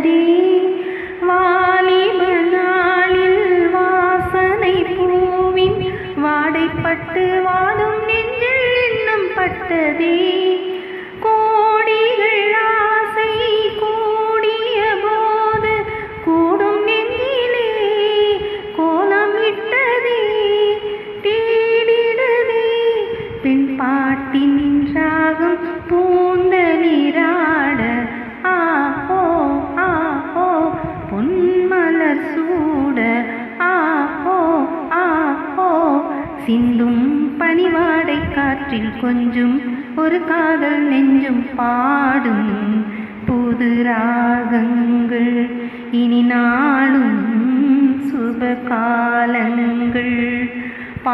பட்டதே வாலிப நாளில் வாசனை பூவின் வாடைப்பட்டு வாடும் நெஞ்சில் எண்ணம் பட்டதே கோடிகள் ஆசை கூடிய போது கூடும் நெஞ்சிலே கோலம் இட்டதே தேடிடதே பெண் பாட்டின் ராகம் பூந்தளிராட ஆஹோ ஆஹோ பொன்மலர் சூட ஆஹோ ஆஹோ சிந்தும் பனிவாடை காற்றில் கொஞ்சம் ஒரு காதல் நெஞ்சும் பாடும் புது ராகங்கள் இனி நாளும் சுப காலங்கள்.